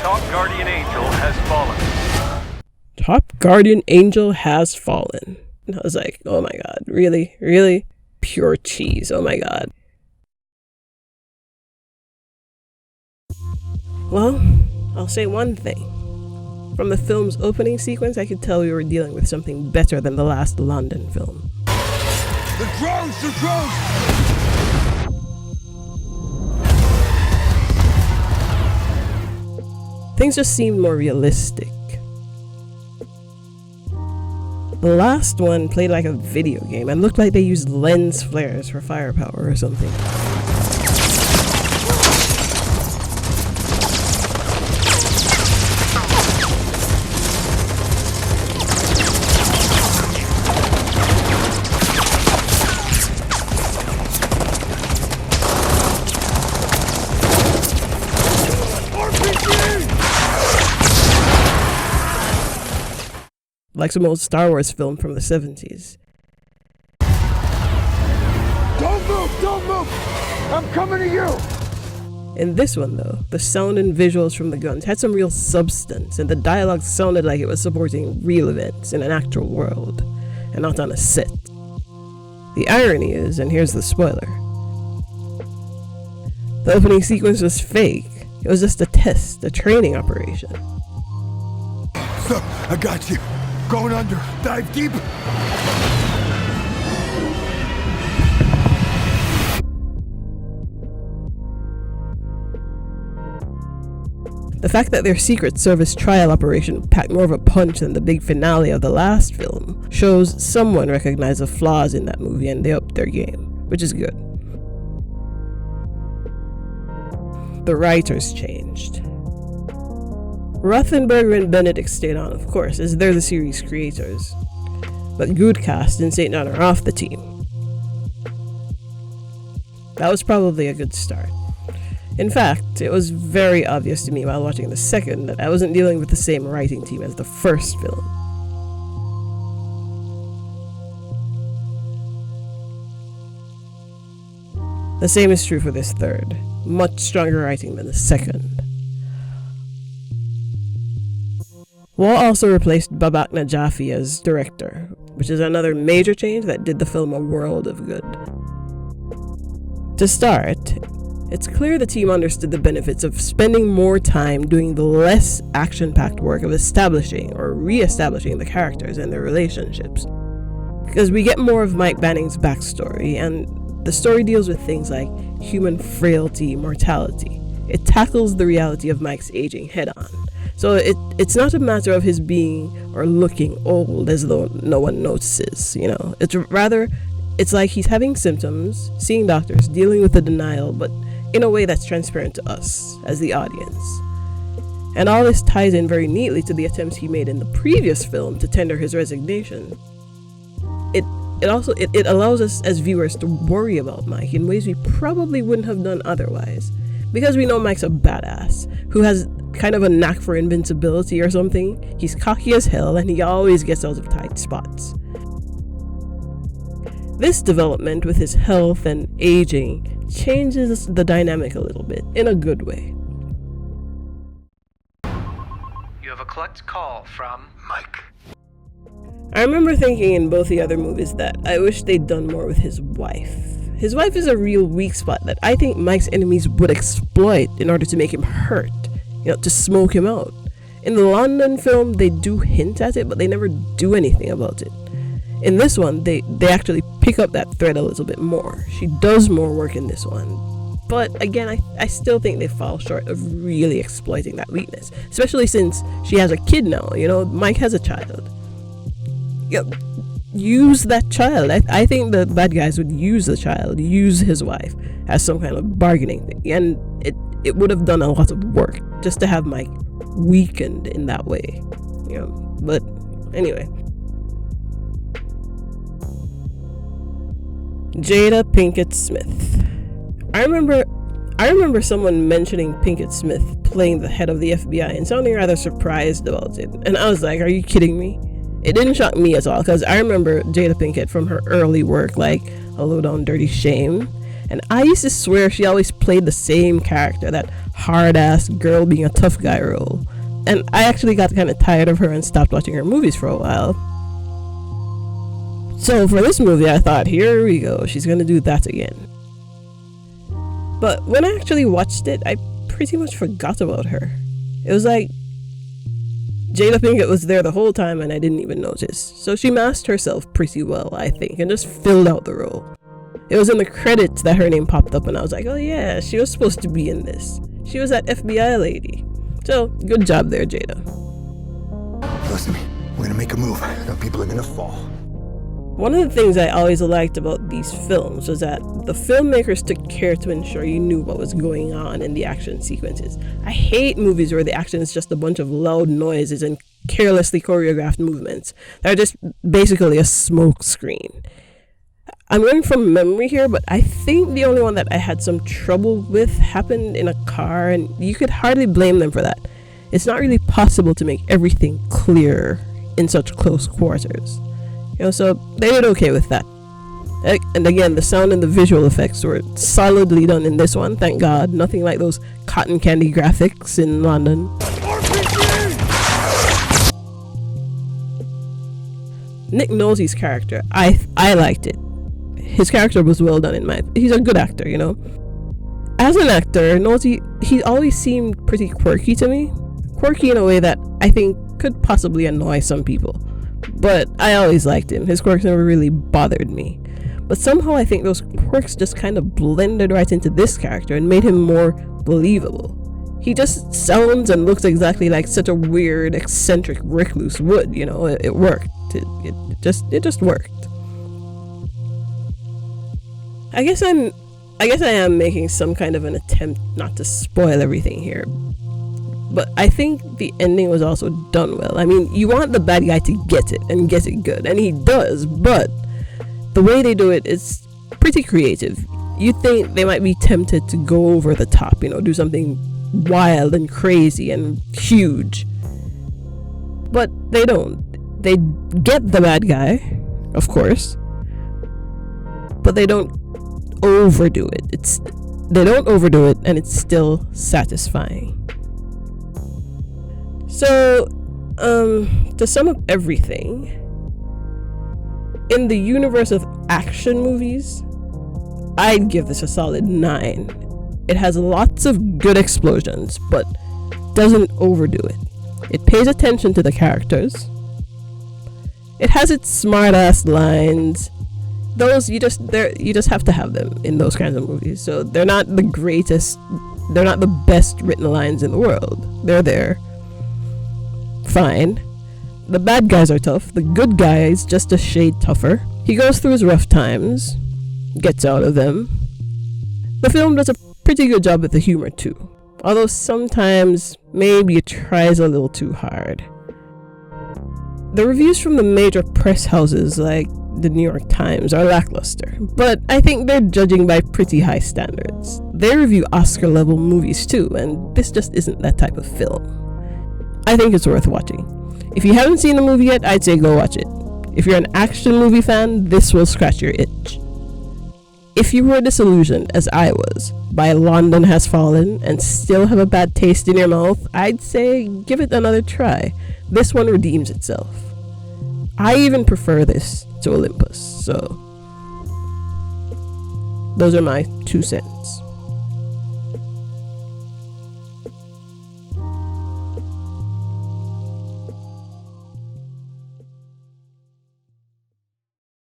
top guardian angel has fallen. Top guardian angel has fallen. And I was like, oh my god, really? Really? Pure cheese, oh my god. Well, I'll say one thing. From the film's opening sequence, I could tell we were dealing with something better than the last London film. The drones! The drones! Things just seemed more realistic. The last one played like a video game and looked like they used lens flares for firepower or something. Like some old Star Wars film from the 70s. Don't move! Don't move! I'm coming to you! In this one, though, the sound and visuals from the guns had some real substance, and the dialogue sounded like it was supporting real events in an actual world, and not on a set. The irony is, and here's the spoiler, the opening sequence was fake. It was just a test, a training operation. So, I got you. Going under. Dive deep. The fact that their Secret Service trial operation packed more of a punch than the big finale of the last film shows someone recognized the flaws in that movie and they upped their game, which is good. The writers changed. Rothenberger and Benedict stayed on, of course, as they're the series creators. But Goodcast and St. John are off the team. That was probably a good start. In fact, it was very obvious to me while watching the second that I wasn't dealing with the same writing team as the first film. The same is true for this third. Much stronger writing than the second. Wall also replaced Babak Najafi as director, which is another major change that did the film a world of good. To start, it's clear the team understood the benefits of spending more time doing the less action-packed work of establishing or re-establishing the characters and their relationships. Because we get more of Mike Banning's backstory, and the story deals with things like human frailty, mortality. It tackles the reality of Mike's aging head-on. So it's not a matter of his being or looking old as though no one notices, you know. It's like he's having symptoms, seeing doctors, dealing with the denial, but in a way that's transparent to us as the audience. And all this ties in very neatly to the attempts he made in the previous film to tender his resignation. It allows us as viewers to worry about Mike in ways we probably wouldn't have done otherwise. Because we know Mike's a badass who has kind of a knack for invincibility or something. He's cocky as hell and he always gets out of tight spots. This development with his health and aging changes the dynamic a little bit in a good way. You have a collect call from Mike. I remember thinking in both the other movies that I wish they'd done more with his wife. His wife is a real weak spot that I think Mike's enemies would exploit in order to make him hurt, to smoke him out. In the London film, they do hint at it, but they never do anything about it. In this one, they actually pick up that thread a little bit more. She does more work in this one. But again, I still think they fall short of really exploiting that weakness, especially since she has a kid now, Mike has a child. Use that child. I think the bad guys would use the child, use his wife as some kind of bargaining thing, and it would have done a lot of work just to have Mike weakened in that way, But anyway, Jada Pinkett Smith. I remember someone mentioning Pinkett Smith playing the head of the FBI and sounding rather surprised about it, and I was like, "Are you kidding me?" It didn't shock me at all, because I remember Jada Pinkett from her early work like A Low Down Dirty Shame, and I used to swear she always played the same character, that hard-ass girl being a tough guy role. And I actually got kind of tired of her and stopped watching her movies for a while. So for this movie, I thought, here we go, she's gonna do that again. But when I actually watched it, I pretty much forgot about her. It was like Jada Pinkett was there the whole time and I didn't even notice. So she masked herself pretty well, I think, and just filled out the role. It was in the credits that her name popped up and I was like, oh yeah, she was supposed to be in this. She was that FBI lady. So, good job there, Jada. Listen to me. We're gonna make a move. Now people are gonna fall. One of the things I always liked about these films was that the filmmakers took care to ensure you knew what was going on in the action sequences. I hate movies where the action is just a bunch of loud noises and carelessly choreographed movements that are just basically a smoke screen. I'm going from memory here, but I think the only one that I had some trouble with happened in a car, and you could hardly blame them for that. It's not really possible to make everything clear in such close quarters. So they did okay with that. And again, the sound and the visual effects were solidly done in this one, thank God. Nothing like those cotton candy graphics in London. Nick Nolte's character, I liked it. His character was well done he's a good actor, As an actor, Nolte, he always seemed pretty quirky to me. Quirky in a way that I think could possibly annoy some people. But I always liked him. His quirks never really bothered me. But somehow I think those quirks just kind of blended right into this character and made him more believable. He just sounds and looks exactly like such a weird, eccentric recluse would, It worked. It just worked. I guess I am making some kind of an attempt not to spoil everything here. But I think the ending was also done well. I mean, you want the bad guy to get it and get it good, and he does, but the way they do it is pretty creative. You think they might be tempted to go over the top, do something wild and crazy and huge. But they don't. They get the bad guy, of course, but they don't overdo it. They don't overdo it, and it's still satisfying. So, to sum up everything, in the universe of action movies, I'd give this a solid 9. It has lots of good explosions, but doesn't overdo it. It pays attention to the characters. It has its smart-ass lines. Those you just have to have them in those kinds of movies. So they're not the greatest, they're not the best written lines in the world. They're there. Fine. The bad guys are tough. The good guy is just a shade tougher. He goes through his rough times, gets out of them. The film does a pretty good job with the humor too, although sometimes maybe it tries a little too hard. The reviews from the major press houses like the New York Times are lackluster, but I think they're judging by pretty high standards. They review Oscar-level movies too, and this just isn't that type of film. I think it's worth watching. If you haven't seen the movie yet, I'd say go watch it. If you're an action movie fan, this will scratch your itch. If you were disillusioned, as I was, by London Has Fallen and still have a bad taste in your mouth, I'd say give it another try. This one redeems itself. I even prefer this to Olympus, so those are my 2 cents.